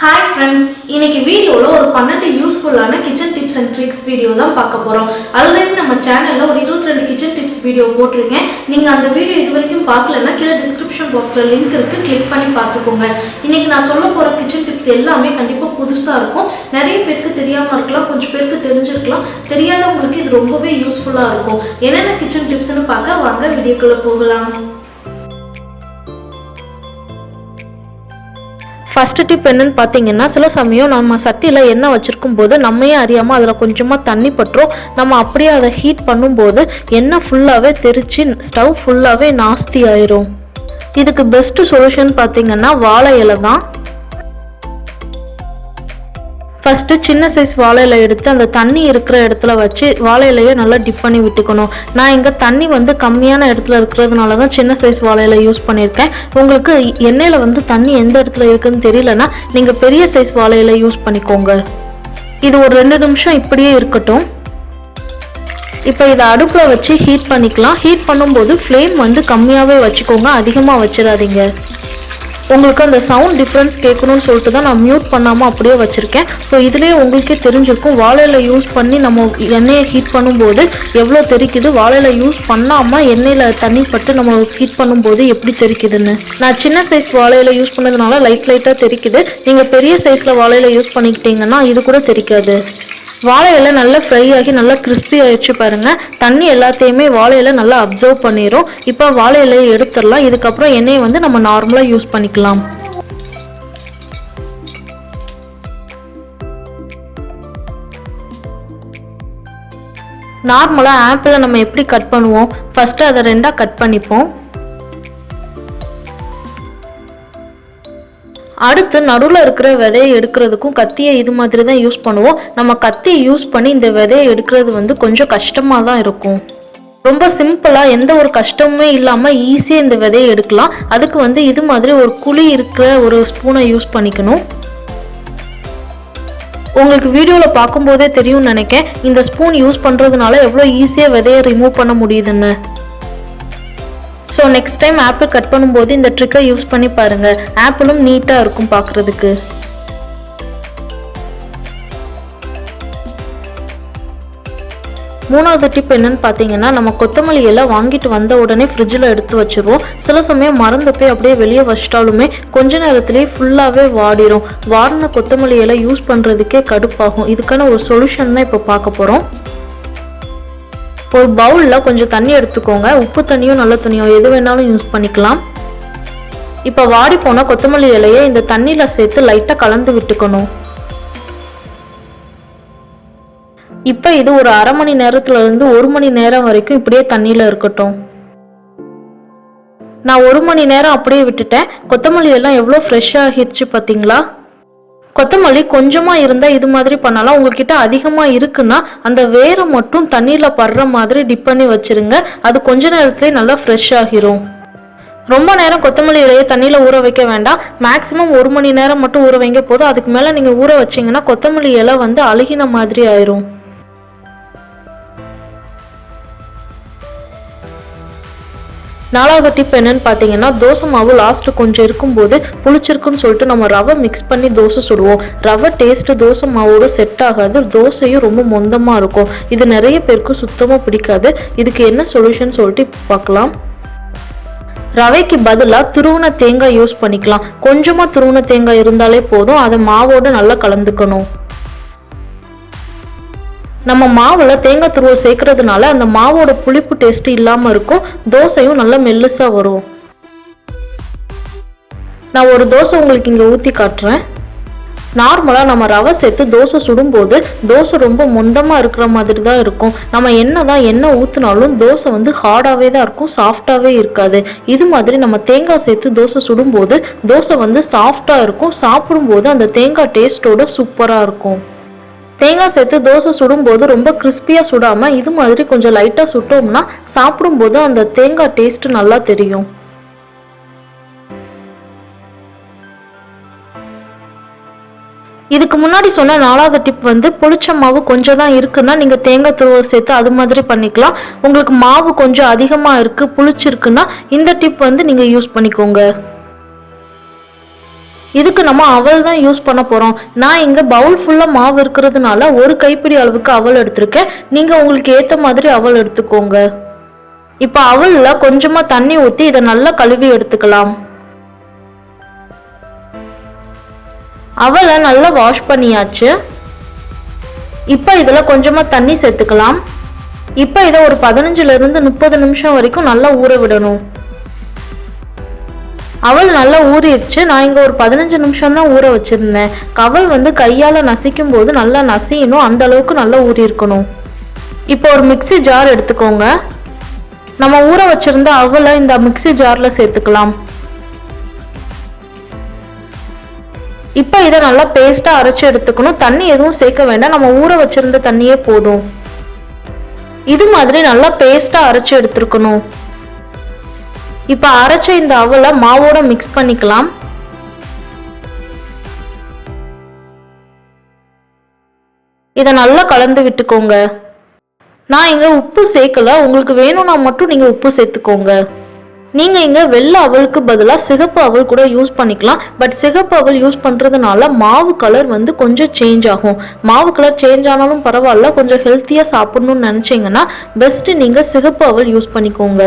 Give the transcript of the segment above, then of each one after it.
Hi friends, இன்னைக்கு வீடியோல ஒரு 12 யூஸ்ஃபுல்லான kitchen tips and tricks video தான் பார்க்க போறோம். ஆல்ரெடி நம்ம சேனல்ல ஒரு 22 கிச்சன் டிப்ஸ் வீடியோ போட்டிருக்கேன். நீங்க அந்த வீடியோ இதுவரைக்கும் பார்க்கலனா கீழ டிஸ்கிரிப்ஷன் பாக்ஸ்ல லிங்க் இருக்கு, கிளிக் பண்ணி பார்த்துக்கோங்க. இன்னைக்கு நான் சொல்ல போற கிச்சன் டிப்ஸ் எல்லாமே கண்டிப்பா புதுசா இருக்கும். நிறைய பேருக்கு தெரியாம இருக்கலாம், கொஞ்சம் பேருக்கு தெரிஞ்சிருக்கலாம். தெரியாதவங்களுக்கு இது ரொம்பவே யூஸ்ஃபுல்லா இருக்கும். என்னென்ன கிச்சன் டிப்ஸ்னு பார்க்க வாங்க வீடியோக்குள்ள போகலாம். ஃபர்ஸ்ட் டிப் என்னன்னு பார்த்தீங்கன்னா, சில சமயம் நம்ம சட்டியில் எண்ணெய் வச்சுருக்கும் போது நம்மையே அறியாமல் அதில் கொஞ்சமாக தண்ணி பட்டுரும். நம்ம அப்படியே அதை ஹீட் பண்ணும்போது எண்ணெய் ஃபுல்லாகவே தெரிச்சு ஸ்டவ் ஃபுல்லாகவே நாஸ்தி ஆயிரும். இதுக்கு பெஸ்ட்டு சொல்யூஷன் பார்த்தீங்கன்னா வாழை இலை தான். ஃபஸ்ட்டு சின்ன சைஸ் வாழை இலை எடுத்து அந்த தண்ணி இருக்கிற இடத்துல வச்சு வாழை இலையை நல்லா டிப் பண்ணி விட்டுக்கணும். நான் இங்கே தண்ணி கம்மியான இடத்துல இருக்கிறதுனால தான் சின்ன சைஸ் வாழை இலை யூஸ் பண்ணியிருக்கேன். உங்களுக்கு எண்ணெயில் தண்ணி எந்த இடத்துல இருக்குதுன்னு தெரியலனா நீங்கள் பெரிய சைஸ் வாழை இலை யூஸ் பண்ணிக்கோங்க. இது ஒரு 2 நிமிஷம் இப்படியே இருக்கட்டும். இப்போ இதை அடுப்பில் வச்சு ஹீட் பண்ணிக்கலாம். ஹீட் பண்ணும்போது ஃப்ளேம் கம்மியாகவே வச்சுக்கோங்க, அதிகமாக வச்சிடாதீங்க. உங்களுக்கு அந்த சவுண்ட் டிஃப்ரென்ஸ் கேட்கணும்னு சொல்லிட்டு தான் நான் மியூட் பண்ணாமல் அப்படியே வச்சுருக்கேன். ஸோ இதுலேயே உங்களுக்கே தெரிஞ்சிருக்கும் வாழையில யூஸ் பண்ணி நம்ம எண்ணெயை ஹீட் பண்ணும்போது எவ்வளோ தெரிக்குது, வாழையில யூஸ் பண்ணாமல் எண்ணெயில் தண்ணி பட்டு நம்ம ஹீட் பண்ணும்போது எப்படி தெரிக்குதுன்னு. நான் சின்ன சைஸ் வாழையில யூஸ் பண்ணதுனால லைட்டாக தெரிக்குது. நீங்கள் பெரிய சைஸில் வாழையில யூஸ் பண்ணிக்கிட்டீங்கன்னா இது கூட தெரிக்காது. வாழை இலை நல்லா ஃப்ரை ஆகி நல்லா கிறிஸ்பி ஆகிடுச்சு பாருங்கள். தண்ணி எல்லாத்தையுமே வாழை இலை நல்லா அப்சர்வ் பண்ணிடும். இப்போ வாழை இலையை எடுத்துடலாம். இதுக்கப்புறம் எண்ணெயை நம்ம நார்மலாக யூஸ் பண்ணிக்கலாம். நார்மலாக ஆப்பிளை நம்ம எப்படி கட் பண்ணுவோம், ஃபஸ்ட்டு அதை 2ஆக கட் பண்ணிப்போம். அடுத்து நடுவில் இருக்கிற விதையை எடுக்கிறதுக்கும் கத்தியை இது மாதிரி தான் யூஸ் பண்ணுவோம். நம்ம கத்தியை யூஸ் பண்ணி இந்த விதையை எடுக்கிறது கொஞ்சம் கஷ்டமாக தான் இருக்கும். ரொம்ப சிம்பிளாக எந்த ஒரு கஷ்டமுமே இல்லாமல் ஈஸியாக இந்த விதையை எடுக்கலாம். அதுக்கு இது மாதிரி ஒரு குழி இருக்கிற ஒரு ஸ்பூனை யூஸ் பண்ணிக்கணும். உங்களுக்கு வீடியோவில் பார்க்கும்போதே தெரியும்னு நினைக்கிறேன் இந்த ஸ்பூன் யூஸ் பண்ணுறதுனால எவ்வளோ ஈஸியாக விதையை ரிமூவ் பண்ண முடியுதுன்னு. So next time apple cut பண்ணும்போது இந்த ட்ரிக்கை யூஸ் பண்ணி பாருங்கள். ஆப்பிளும் நீட்டாக இருக்கும் பார்க்குறதுக்கு. மூணாவது டிப் என்னன்னு பார்த்தீங்கன்னா, நம்ம கொத்தமல்லி இலை வாங்கிட்டு வந்த உடனே ஃப்ரிட்ஜில் எடுத்து வச்சுருவோம். சில சமயம் மறந்து போய் அப்படியே வெளியே வச்சிட்டாலுமே கொஞ்ச நேரத்துலேயே ஃபுல்லாகவே வாடிடும். வாடின கொத்தமல்லி இலை யூஸ் பண்ணுறதுக்கே கடுப்பாகும். இதுக்கான ஒரு சொல்யூஷன் தான் இப்போ பார்க்க போகிறோம். ஒரு பவுலில் கொஞ்சம் தண்ணி எடுத்துக்கோங்க. உப்பு தண்ணியோ நல்ல தண்ணியோ எது வேணாலும் யூஸ் பண்ணிக்கலாம். இப்போ வாடி போன கொத்தமல்லி இலையை இந்த தண்ணியில் சேர்த்து லைட்டாக கலந்து விட்டுக்கணும். இப்போ இது ஒரு அரை மணி நேரத்துலேருந்து 1 மணி நேரம் வரைக்கும் இப்படியே தண்ணியில் இருக்கட்டும். நான் 1 மணி நேரம் அப்படியே விட்டுட்டேன். கொத்தமல்லி எல்லாம் எவ்வளோ ஃப்ரெஷ்ஷாக ஆகிடுச்சு பார்த்தீங்களா? கொத்தமல்லி கொஞ்சமாக இருந்தால் இது மாதிரி பண்ணலாம். உங்ககிட்ட அதிகமாக இருக்குன்னா அந்த வேரை மட்டும் தண்ணியில் படுற மாதிரி டிப் பண்ணி வச்சுருங்க. அது கொஞ்ச நேரத்துலேயே நல்லா ஃப்ரெஷ் ஆகிரும். ரொம்ப நேரம் கொத்தமல்லி இலையை தண்ணியில் ஊற வைக்க வேண்டாம். மேக்ஸிமம் 1 மணி நேரம் மட்டும் ஊற வைங்க போதும். அதுக்கு மேலே நீங்கள் ஊற வச்சிங்கன்னா கொத்தமல்லி இலை அழுகின மாதிரி ஆயிரும். நாலாவது டிப் என்னன்னு பார்த்தீங்கன்னா, தோசை மாவு லாஸ்ட்டில் கொஞ்சம் இருக்கும்போது புளிச்சிருக்குன்னு சொல்லிட்டு நம்ம ரவை மிக்ஸ் பண்ணி தோசை சுடுவோம். ரவை டேஸ்ட்டு தோசை மாவோடு செட் ஆகாது. தோசையும் ரொம்ப மொந்தமாக இருக்கும். இது நிறைய பேருக்கு சுத்தமாக பிடிக்காது. இதுக்கு என்ன சொல்யூஷன் சொல்லிட்டு பார்க்கலாம். ரவைக்கு பதிலாக துருவின தேங்காய் யூஸ் பண்ணிக்கலாம். கொஞ்சமாக துருவின தேங்காய் இருந்தாலே போதும். அதை மாவோடு நல்லா கலந்துக்கணும். நம்ம மாவில் தேங்காய் துருவல் சேர்க்கறதுனால அந்த மாவோட புளிப்பு டேஸ்ட் இல்லாமல் இருக்கும். தோசையும் நல்லா மெல்லுசாக வரும். நான் ஒரு தோசை உங்களுக்கு இங்கே ஊற்றி காட்டுறேன். நார்மலாக நம்ம ரவை சேர்த்து தோசை சுடும்போது தோசை ரொம்ப மொந்தமாக இருக்கிற மாதிரி தான் இருக்கும். நம்ம எண்ணெய் ஊற்றினாலும் தோசை ஹார்டாகவே தான் இருக்கும், சாஃப்டாகவே இருக்காது. இது மாதிரி நம்ம தேங்காய் சேர்த்து தோசை சுடும்போது தோசை சாஃப்டாக இருக்கும். சாப்பிடும்போது அந்த தேங்காய் டேஸ்ட்டோட சூப்பராக இருக்கும். தேங்காய் சேர்த்து தோசை சுடும்போது ரொம்ப கிறிஸ்பியாக சுடாமல் இது மாதிரி கொஞ்சம் லைட்டாக சுட்டோம்னா சாப்பிடும்போது அந்த தேங்காய் டேஸ்ட்டு நல்லா தெரியும். இதுக்கு முன்னாடி சொன்ன 4வது டிப் புளிச்ச மாவு கொஞ்சம் தான் இருக்குன்னா நீங்கள் தேங்காய் துருவல் சேர்த்து அது மாதிரி பண்ணிக்கலாம். உங்களுக்கு மாவு கொஞ்சம் அதிகமாக இருக்குது, புளிச்சிருக்குன்னா இந்த டிப் நீங்கள் யூஸ் பண்ணிக்கோங்க. இதுக்கு நம்ம அவல் தான் யூஸ் பண்ண போகிறோம். நான் இங்கே பவுல் ஃபுல்லாக மாவு இருக்கிறதுனால ஒரு கைப்பிடி அளவுக்கு அவல் எடுத்திருக்கேன். நீங்கள் உங்களுக்கு ஏற்ற மாதிரி அவல் எடுத்துக்கோங்க. இப்போ அவலில் கொஞ்சமாக தண்ணி ஊற்றி இதை நல்லா கழுவி எடுத்துக்கலாம். அவலை நல்லா வாஷ் பண்ணியாச்சு. இப்போ இதில் கொஞ்சமாக தண்ணி சேர்த்துக்கலாம். இப்போ இதை ஒரு 15லிருந்து 30 நிமிஷம் வரைக்கும் நல்லா ஊற விடணும். அவல் நல்லா ஊறிடுச்சு. நான் இங்கே ஒரு 15 நிமிஷம் தான் ஊற வச்சுருந்தேன். அவல் வந்து கையால் நசிக்கும் போது நல்லா நசியணும், அந்த அளவுக்கு நல்லா ஊறி இருக்கணும். இப்போ ஒரு மிக்ஸி ஜார் எடுத்துக்கோங்க. நம்ம ஊற வச்சுருந்த அவலை இந்த மிக்ஸி ஜாரில் சேர்த்துக்கலாம். இப்போ இதை நல்லா பேஸ்ட்டாக அரைச்சி எடுத்துக்கணும். தண்ணி எதுவும் சேர்க்க வேண்டாம், நம்ம ஊற வச்சுருந்த தண்ணியே போதும். இது மாதிரி நல்லா பேஸ்ட்டாக அரைச்சி எடுத்துருக்கணும். இப்போ அரைச்ச இந்த அவலை மாவோட மிக்ஸ் பண்ணிக்கலாம். இதை நல்லா கலந்து விட்டுக்கோங்க. நான் இங்கே உப்பு சேர்க்கல, உங்களுக்கு வேணும்னா மட்டும் நீங்கள் உப்பு சேர்த்துக்கோங்க. நீங்கள் இங்கே வெள்ளை அவலுக்கு பதிலாக சிகப்பு அவல் கூட யூஸ் பண்ணிக்கலாம். பட் சிகப்பு அவல் யூஸ் பண்ணுறதுனால மாவு கலர் வந்து கொஞ்சம் சேஞ்ச் ஆகும். மாவு கலர் சேஞ்ச் ஆனாலும் பரவாயில்ல, கொஞ்சம் ஹெல்த்தியாக சாப்பிட்ணுன்னு நினச்சிங்கன்னா பெஸ்ட்டு நீங்கள் சிகப்பு அவல் யூஸ் பண்ணிக்கோங்க.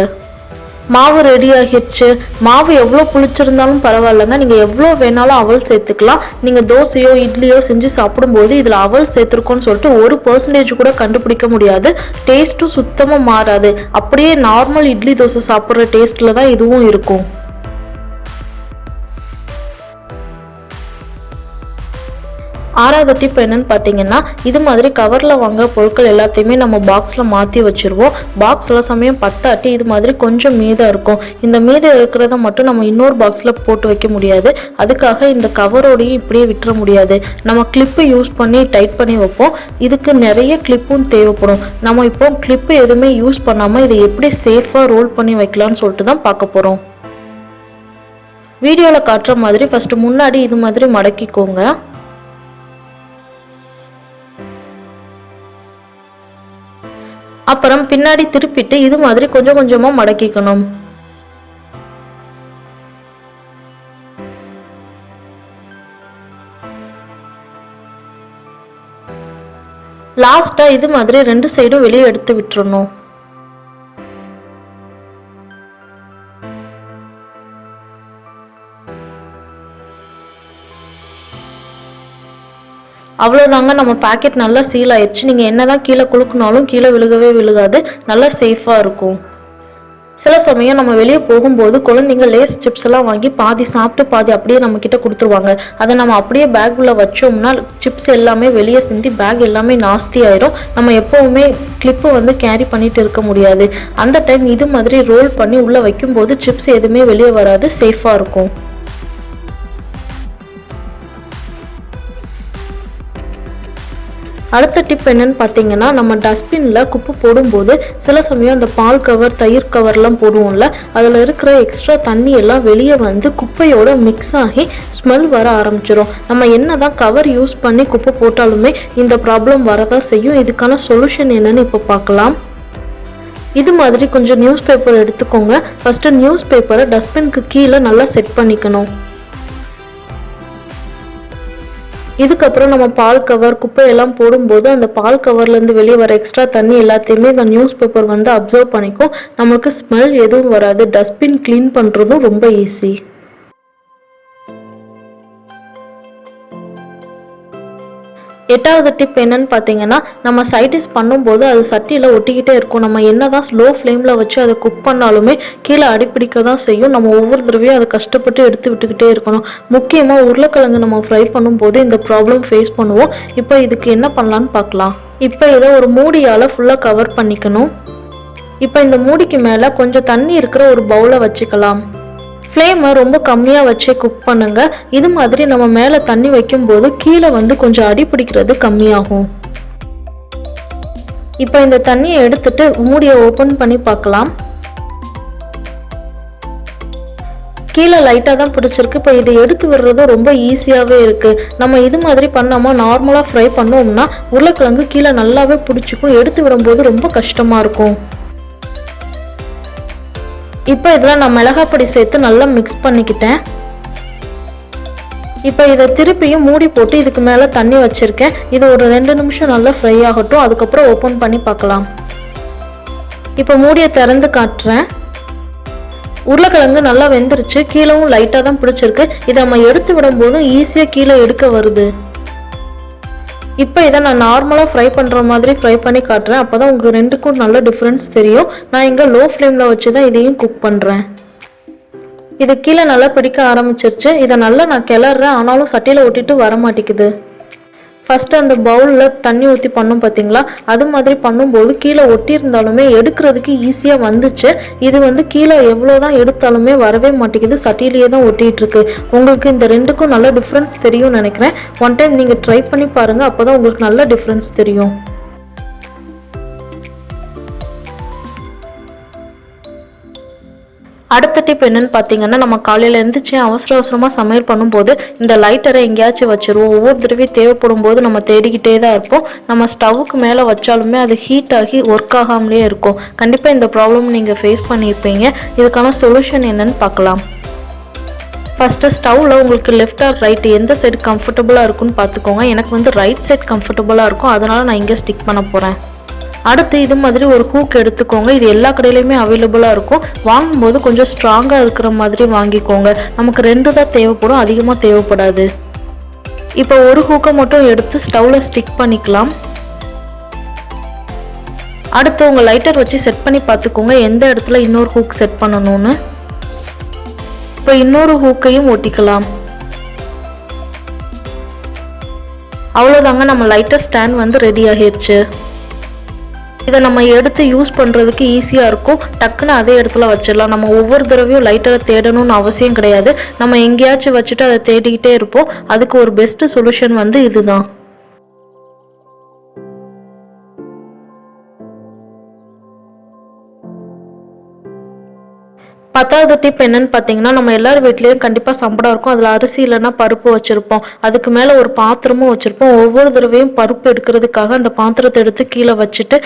மாவு ரெடி ஆகிடுச்சு. மாவு எவ்வளோ புளிச்சிருந்தாலும் பரவாயில்லைங்க, நீங்கள் எவ்வளோ வேணாலும் அவல் சேர்த்துக்கலாம். நீங்கள் தோசையோ இட்லியோ செஞ்சு சாப்பிடும்போது இதில் அவல் சேர்த்துருக்கோன்னு சொல்லிட்டு 1% கூட கண்டுபிடிக்க முடியாது. டேஸ்ட்டும் சுத்தமாக மாறாது. அப்படியே நார்மல் இட்லி தோசை சாப்பிட்ற டேஸ்ட்டில் தான் இதுவும் இருக்கும். ஆறாவது டிப் என்னன்னு பார்த்தீங்கன்னா, இது மாதிரி கவரில் வாங்குற பொருட்கள் எல்லாத்தையுமே நம்ம பாக்ஸில் மாற்றி வச்சுருவோம். பாக்ஸ் சில சமயம் பத்தாட்டி இது மாதிரி கொஞ்சம் மீதம் இருக்கும். இந்த மீதம் இருக்கிறத மட்டும் நம்ம இன்னொரு பாக்ஸில் போட்டு வைக்க முடியாது. அதுக்காக இந்த கவரோடையும் இப்படியே விட்டுற முடியாது. நம்ம கிளிப்பு யூஸ் பண்ணி டைட் பண்ணி வைப்போம். இதுக்கு நிறைய கிளிப்பும் தேவைப்படும். நம்ம இப்போ கிளிப்பு எதுவுமே யூஸ் பண்ணாமல் இதை எப்படி சேஃபாக ரோல் பண்ணி வைக்கலாம்னு சொல்லிட்டு தான் பார்க்க போகிறோம். வீடியோவில் காட்டுற மாதிரி ஃபஸ்ட்டு முன்னாடி இது மாதிரி மடக்கிக்கோங்க. அப்புறம் பின்னாடி திருப்பிட்டு இது மாதிரி கொஞ்சம் கொஞ்சமாக மடக்கிக்கணும். லாஸ்ட்டாக இது மாதிரி 2 சைடும் வெளியே எடுத்து விட்டுறணும். அவ்வளோதாங்க, நம்ம பேக்கெட் நல்லா சீல் ஆயிடுச்சு. நீங்கள் என்ன தான் கீழே குலுக்குனாலும் கீழே விழுகவே விழுகாது, நல்லா சேஃபாக இருக்கும். சில சமயம் நம்ம வெளியே போகும்போது குழந்தைங்க லேஸ் சிப்ஸ் எல்லாம் வாங்கி பாதி சாப்பிட்டு பாதி அப்படியே நம்மக்கிட்ட கொடுத்துருவாங்க. அதை நம்ம அப்படியே பேக்குள்ளே வச்சோம்னா சிப்ஸ் எல்லாமே வெளியே சிந்தி பேக் எல்லாமே நாஸ்தி ஆயிரும். நம்ம எப்போவுமே கிளிப்பு வந்து கேரி பண்ணிட்டு இருக்க முடியாது. அந்த டைம் இது மாதிரி ரோல் பண்ணி உள்ளே வைக்கும்போது சிப்ஸ் எதுவுமே வெளியே வராது, சேஃபாக இருக்கும். அடுத்த டிப் என்னன்னு பார்த்தீங்கன்னா, நம்ம டஸ்ட்பினில் குப்பை போடும்போது சில சமயம் அந்த பால் கவர் தயிர் கவர்லாம் போடுவோம்ல, அதில் இருக்கிற எக்ஸ்ட்ரா தண்ணி எல்லாம் வெளியே வந்து குப்பையோட மிக்ஸ் ஆகி ஸ்மெல் வர ஆரம்பிச்சிடும். நம்ம என்ன தான் கவர் யூஸ் பண்ணி குப்பை போட்டாலுமே இந்த ப்ராப்ளம் வரதான் செய்யும். இதுக்கான சொல்யூஷன் என்னன்னு இப்போ பார்க்கலாம். இது மாதிரி கொஞ்சம் நியூஸ் பேப்பர் எடுத்துக்கோங்க. ஃபஸ்ட்டு நியூஸ் பேப்பரை டஸ்ட்பினுக்கு கீழே நல்லா செட் பண்ணிக்கணும். இதுக்கப்புறம் நம்ம பால் கவர் குப்பையெல்லாம் போடும்போது அந்த பால் கவர்லேருந்து வெளியே வர எக்ஸ்ட்ரா தண்ணி எல்லாத்தையுமே இந்த நியூஸ் பேப்பர் வந்து அப்சர்வ் பண்ணிக்கும். நமக்கு ஸ்மெல் எதுவும் வராது. டஸ்ட்பின் க்ளீன் பண்ணுறதும் ரொம்ப ஈஸி. எட்டாவது டிப் என்னன்னு பார்த்தீங்கன்னா, நம்ம சைடிஷ் பண்ணும்போது அது சட்டியில் ஒட்டிக்கிட்டே இருக்கும். நம்ம என்ன தான் ஸ்லோ ஃப்ளேமில் வச்சு அதை குக் பண்ணாலுமே கீழே அடிப்பிடிக்க தான் செய்யும். நம்ம ஒவ்வொரு தடவையும் அதை கஷ்டப்பட்டு எடுத்து விட்டுக்கிட்டே இருக்கணும். முக்கியமாக உருளைக்கிழங்கு நம்ம ஃப்ரை பண்ணும்போது இந்த ப்ராப்ளம் ஃபேஸ் பண்ணுவோம். இப்போ இதுக்கு என்ன பண்ணலான்னு பார்க்கலாம். இப்போ இதை ஒரு மூடியால் ஃபுல்லாக கவர் பண்ணிக்கணும். இப்போ இந்த மூடிக்கு மேலே கொஞ்சம் தண்ணி இருக்கிற ஒரு பவுலை வச்சுக்கலாம். ஃப்ளேமை ரொம்ப கம்மியாக வச்சே குக் பண்ணுங்க. இது மாதிரி நம்ம மேலே தண்ணி வைக்கும்போது கீழே வந்து கொஞ்சம் அடி பிடிக்கிறது கம்மியாகும். இப்போ இந்த தண்ணியை எடுத்துட்டு மூடியை ஓப்பன் பண்ணி பார்க்கலாம். கீழே லைட்டாக தான் பிடிச்சிருக்கு. இப்போ இதை எடுத்து விடுறது ரொம்ப ஈஸியாகவே இருக்குது. நம்ம இது மாதிரி பண்ணாமல் நார்மலாக ஃப்ரை பண்ணோம்னா உருளைக்கிழங்கு கீழே நல்லாவே பிடிச்சிக்கும். எடுத்து விடும்போது ரொம்ப கஷ்டமாக இருக்கும். இப்போ இதில் நான் மிளகாய் பொடி சேர்த்து நல்லா மிக்ஸ் பண்ணிக்கிட்டேன். இப்போ இதை திருப்பியும் மூடி போட்டு இதுக்கு மேலே தண்ணி வச்சுருக்கேன். இது ஒரு 2 நிமிஷம் நல்லா ஃப்ரை ஆகட்டும். அதுக்கப்புறம் ஓப்பன் பண்ணி பார்க்கலாம். இப்போ மூடியை திறந்து காட்டுறேன். உருளைக்கிழங்கு நல்லா வெந்துருச்சு. கீழவும் லைட்டாக தான் பிடிச்சிருக்கு. இதை நம்ம எடுத்து விடும்போதும் ஈஸியாக கீழே எடுக்க வருது. இப்போ இதை நான் நார்மலாக ஃப்ரை பண்ணுற மாதிரி ஃப்ரை பண்ணி காட்டுறேன். அப்போ தான் உங்களுக்கு ரெண்டுக்கும் நல்ல டிஃப்ரென்ஸ் தெரியும். நான் இங்கே லோ ஃப்ளேமில் வச்சு தான் இதையும் குக் பண்ணுறேன். இது கீழே நல்லா பிடிக்க ஆரம்பிச்சிருச்சு. இதை நல்லா நான் கிளறேன், ஆனாலும் சட்டியில் ஒட்டிட்டு வர மாட்டேங்குது. ஃபஸ்ட்டு அந்த பவுலில் தண்ணி ஊற்றி பண்ணோம் பார்த்தீங்களா, அது மாதிரி பண்ணும்போது கீழே ஒட்டி இருந்தாலுமே எடுக்கிறதுக்கு ஈஸியாக வந்துச்சு. இது வந்து கீழே எவ்வளோ தான் எடுத்தாலுமே வரவே மாட்டேங்குது, சட்டியிலேயே தான் ஒட்டிகிட்ருக்கு. உங்களுக்கு இந்த ரெண்டுக்கும் நல்ல டிஃப்ரென்ஸ் தெரியும்னு நினைக்கிறேன். ஒன் டைம் நீங்கள் ட்ரை பண்ணி பாருங்கள், அப்போ தான் உங்களுக்கு நல்ல டிஃப்ரென்ஸ் தெரியும். அடுத்த டிப் என்னென்னு பார்த்தீங்கன்னா, நம்ம காலையில் எழுந்திரிச்சு அவசரமாக சமையல் பண்ணும்போது இந்த லைட்டரை எங்கேயாச்சும் வச்சுருவோம். ஒவ்வொரு தடவையும் தேவைப்படும் போது நம்ம தேடிக்கிட்டே தான் இருப்போம். நம்ம ஸ்டவ்வுக்கு மேலே வச்சாலுமே அது ஹீட் ஆகி ஒர்க் ஆகாமலே இருக்கும். கண்டிப்பாக இந்த ப்ராப்ளம் நீங்கள் ஃபேஸ் பண்ணியிருப்பீங்க. இதுக்கான சொல்யூஷன் என்னென்னு பார்க்கலாம். ஃபஸ்ட்டு ஸ்டவ்வில் உங்களுக்கு லெஃப்ட் ஆர் ரைட் எந்த சைடு கம்ஃபர்டபுளாக இருக்குன்னு பார்த்துக்கோங்க. எனக்கு வந்து ரைட் சைட் கம்ஃபர்டபுளாக இருக்கும், அதனால் நான் இங்கே ஸ்டிக் பண்ண போகிறேன். அடுத்து இது மாதிரி ஒரு ஹூக் எடுத்துக்கோங்க. இது எல்லா கடையிலையுமே அவைலபிளாக இருக்கும். வாங்கும்போது கொஞ்சம் ஸ்ட்ராங்காக இருக்கிற மாதிரி வாங்கிக்கோங்க. நமக்கு 2 தான் தேவைப்படும், அதிகமாக தேவைப்படாது. இப்போ ஒரு ஹூக்கை மட்டும் எடுத்து ஸ்டவ்வில் ஸ்டிக் பண்ணிக்கலாம். அடுத்து உங்கள் லைட்டர் வச்சு செட் பண்ணி பார்த்துக்கோங்க எந்த இடத்துல இன்னொரு ஹூக் செட் பண்ணணும்னு. இப்போ இன்னொரு ஹூக்கையும் ஒட்டிக்கலாம். அவ்வளோதாங்க, நம்ம லைட்டர் ஸ்டாண்ட் வந்து ரெடி ஆகிடுச்சு. இதை நம்ம எடுத்து யூஸ் பண்ணுறதுக்கு ஈஸியாக இருக்கும். டக்குன்னு அதே இடத்துல வச்சிடலாம். நம்ம ஒவ்வொரு தடவையும் லைட்டரை தேடணும்னு அவசியம் கிடையாது. நம்ம எங்கேயாச்சும் வச்சுட்டு அதை தேடிக்கிட்டே இருப்போம். அதுக்கு ஒரு பெஸ்ட்டு சொல்யூஷன் வந்து இதுதான். பத்தாவது டிப் என்னன்னு பார்த்தீங்கன்னா, நம்ம எல்லார் வீட்லேயும் கண்டிப்பாக சம்படம் இருக்கும். அதில் அரிசி இல்லைன்னா பருப்பு வச்சுருப்போம். அதுக்கு மேலே ஒரு பாத்திரமும் வச்சுருப்போம். ஒவ்வொரு தடவையும் பருப்பு எடுக்கிறதுக்காக அந்த பாத்திரத்தை எடுத்து கீழே வச்சுட்டு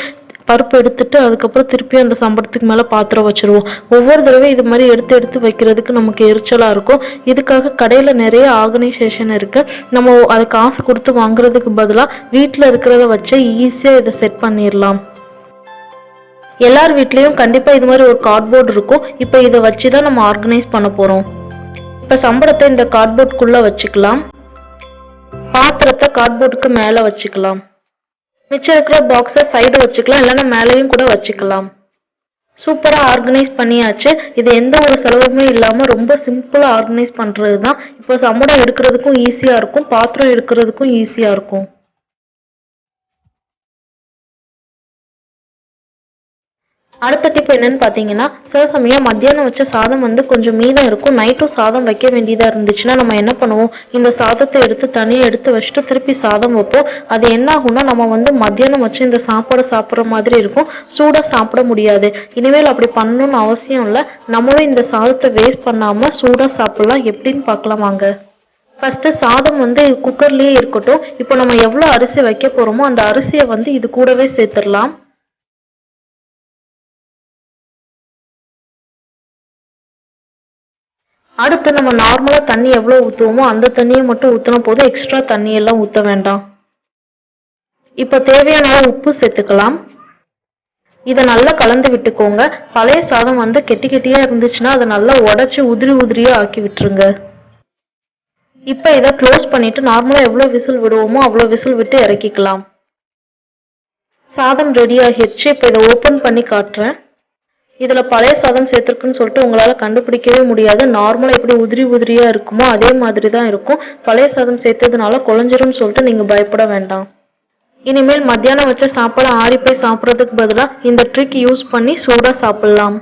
பருப்பு எடுத்துட்டு அதுக்கப்புறம் திருப்பி அந்த சம்பளத்துக்கு மேலே பாத்திரம் வச்சுருவோம். ஒவ்வொரு தடவையும் இது மாதிரி எடுத்து வைக்கிறதுக்கு நமக்கு எரிச்சலாக இருக்கும். இதுக்காக கடையில் நிறைய ஆர்கனைசேஷன் இருக்குது. நம்ம அது காசு கொடுத்து வாங்குறதுக்கு பதிலாக வீட்டில் இருக்கிறத வச்சு ஈஸியாக இதை செட் பண்ணிடலாம். எல்லார் வீட்லேயும் கண்டிப்பாக இது மாதிரி ஒரு கார்ட்போர்டு இருக்கும். இப்போ இதை வச்சு தான் நம்ம ஆர்கனைஸ் பண்ண போகிறோம். இப்போ சம்பளத்தை இந்த கார்ட்போர்டுக்குள்ளே வச்சுக்கலாம். பாத்திரத்தை கார்ட்போர்டுக்கு மேலே வச்சுக்கலாம். மிச்சம் இருக்கிற பாக்ஸை சைடு வச்சுக்கலாம், இல்லைன்னா மேலேயும் கூட வச்சுக்கலாம். சூப்பராக ஆர்கனைஸ் பண்ணியாச்சு. இது எந்த ஒரு செலவுமே இல்லாமல் ரொம்ப சிம்பிளாக ஆர்கனைஸ் பண்ணுறது தான். இப்போ சம்பளம் எடுக்கிறதுக்கும் ஈஸியாக இருக்கும், பாத்திரம் எடுக்கிறதுக்கும் ஈஸியாக இருக்கும். அடுத்த டிப் என்னன்னு பார்த்தீங்கன்னா, சில சமயம் மத்தியானம் வச்ச சாதம் வந்து கொஞ்சம் மீதம் இருக்கும். நைட்டும் சாதம் வைக்க வேண்டியதாக இருந்துச்சுன்னா நம்ம என்ன பண்ணுவோம், இந்த சாதத்தை எடுத்து தனியாக எடுத்து வச்சுட்டு திருப்பி சாதம் வைப்போம். அது என்ன ஆகும்னா, நம்ம வந்து மத்தியானம் வச்சு இந்த சாப்பாடு சாப்பிட்ற மாதிரி இருக்கும், சூடாக சாப்பிட முடியாது. இனிமேல் அப்படி பண்ணணும்னு அவசியம் இல்லை. நம்மளும் இந்த சாதத்தை வேஸ்ட் பண்ணாமல் சூடாக சாப்பிட்லாம். எப்படின்னு பார்க்கலாம் வாங்க. ஃபஸ்ட்டு சாதம் வந்து குக்கர்லேயே இருக்கட்டும். இப்போ நம்ம எவ்வளோ அரிசி வைக்க போகிறோமோ அந்த அரிசியை வந்து இது கூடவே சேர்த்துடலாம். அடுத்து நம்ம நார்மலாக தண்ணி எவ்வளோ ஊற்றுவோமோ அந்த தண்ணியை மட்டும் ஊற்றின போதும், எக்ஸ்ட்ரா தண்ணியெல்லாம் ஊற்ற வேண்டாம். இப்போ தேவையான உப்பு சேர்த்துக்கலாம். இதை நல்லா கலந்து விட்டுக்கோங்க. பழைய சாதம் வந்து கெட்டியாக இருந்துச்சுன்னா அதை நல்லா உடச்சி உதிரியாக ஆக்கி விட்டுருங்க. இப்போ இதை க்ளோஸ் பண்ணிவிட்டு நார்மலாக எவ்வளோ விசில் விடுவோமோ அவ்வளோ விசில் விட்டு இறக்கிக்கலாம். சாதம் ரெடி ஆகிடுச்சு. இப்போ இதை ஓப்பன் பண்ணி காட்டுறேன். இதில் பழைய சாதம் சேர்த்துருக்குன்னு சொல்லிட்டு உங்களால் கண்டுபிடிக்கவே முடியாது. நார்மலாக எப்படி உதிரியாக இருக்குமோ அதே மாதிரி தான் இருக்கும். பழைய சாதம் சேர்த்ததுனால குழஞ்சிரும்னு சொல்லிட்டு நீங்கள் பயப்பட வேண்டாம். இனிமேல் மத்தியானம் வச்ச சாப்பாடு ஆறி போய் சாப்பிட்றதுக்கு பதிலாக இந்த ட்ரிக் யூஸ் பண்ணி சூடாக சாப்பிட்லாம்.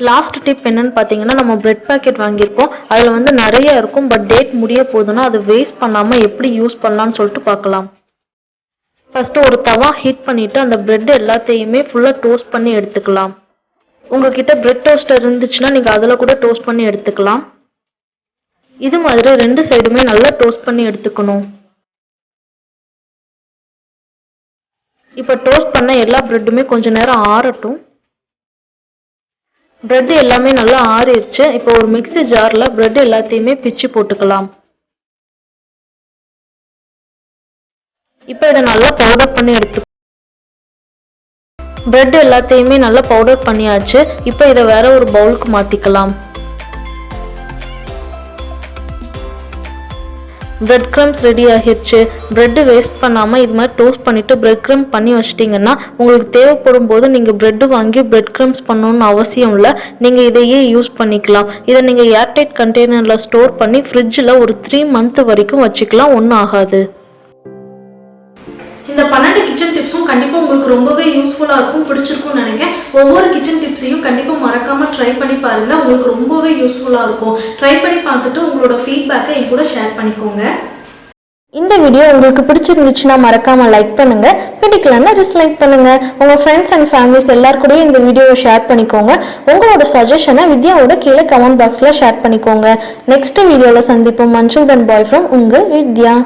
லாஸ்ட் டிப் என்னன்னு பார்த்தீங்கன்னா, நம்ம பிரெட் பேக்கெட் வாங்கியிருப்போம். அதில் வந்து நிறைய இருக்கும். பட் டேட் முடிய போதுன்னா அதை வேஸ்ட் பண்ணாமல் எப்படி யூஸ் பண்ணலான்னு சொல்லிட்டு பார்க்கலாம். ஃபஸ்ட்டு ஒரு தவா ஹீட் பண்ணிவிட்டு அந்த பிரெட் எல்லாத்தையுமே ஃபுல்லாக டோஸ்ட் பண்ணி எடுத்துக்கலாம். உங்ககிட்ட பிரெட் டோஸ்டர் இருந்துச்சுன்னா நீங்கள் அதில் கூட டோஸ்ட் பண்ணி எடுத்துக்கலாம். இது மாதிரி 2 சைடுமே நல்லா டோஸ்ட் பண்ணி எடுத்துக்கணும். இப்போ டோஸ்ட் பண்ண எல்லா பிரெட்டுமே கொஞ்ச நேரம் ஆறட்டும். பிரெட் எல்லாமே நல்லா ஆறிடுச்சு. இப்போ ஒரு மிக்ஸி ஜார்ல பிரெட் எல்லாத்தையுமே பிச்சு போட்டுக்கலாம். இப்போ இதை நல்லா பவுடர் பண்ணி எடுத்து பிரெட் எல்லாத்தையுமே நல்லா பவுடர் பண்ணியாச்சு. இப்போ இதை வேற ஒரு பவுலுக்கு மாற்றிக்கலாம். பிரெட் க்ரம்ஸ் ரெடி ஆகிடுச்சு. பிரெட்டு வேஸ்ட் பண்ணாமல் இது மாதிரி டோஸ்ட் பண்ணிவிட்டு பிரெட் க்ரம் பண்ணி வச்சிட்டிங்கன்னா உங்களுக்கு தேவைப்படும் போது நீங்கள் பிரெட்டு வாங்கி பிரெட் க்ரம்ஸ் பண்ணணும்னு அவசியம் இல்லை. நீங்கள் இதையே யூஸ் பண்ணிக்கலாம். இதை நீங்கள் ஏர்டைட் கண்டெய்னரில் ஸ்டோர் பண்ணி ஃப்ரிட்ஜில் ஒரு 3 months வரைக்கும் வச்சுக்கலாம், ஒன்றும் ஆகாது. இந்த 12 கிச்சன் டிப்ஸும் கண்டிப்பாக உங்களுக்கு ரொம்பவே யூஸ்ஃபுல்லாக இருக்கும், பிடிச்சிருக்கும்னு நினைக்கிறேன். ஒவ்வொரு கிச்சன் டிப்ஸையும் கண்டிப்பாக மறக்காமல் ட்ரை பண்ணி பாருங்கள். உங்களுக்கு ரொம்பவே யூஸ்ஃபுல்லாக இருக்கும். ட்ரை பண்ணி பார்த்துட்டு உங்களோட ஃபீட்பேக்கை என் கூட ஷேர் பண்ணிக்கோங்க. இந்த வீடியோ உங்களுக்கு பிடிச்சிருந்துச்சுன்னா மறக்காமல் லைக் பண்ணுங்கள், பிடிக்கலன்னா டிஸ்லைக் பண்ணுங்கள். உங்கள் ஃப்ரெண்ட்ஸ் அண்ட் ஃபேமிலிஸ் எல்லாருக்கூடயும் இந்த வீடியோவை ஷேர் பண்ணிக்கோங்க. உங்களோட சஜஷனை வித்யாவோட கீழே கமெண்ட் பாக்ஸில் ஷேர் பண்ணிக்கோங்க. நெக்ஸ்ட் வீடியோவில் சந்திப்போம். until then bye from உங்கள் வித்யா.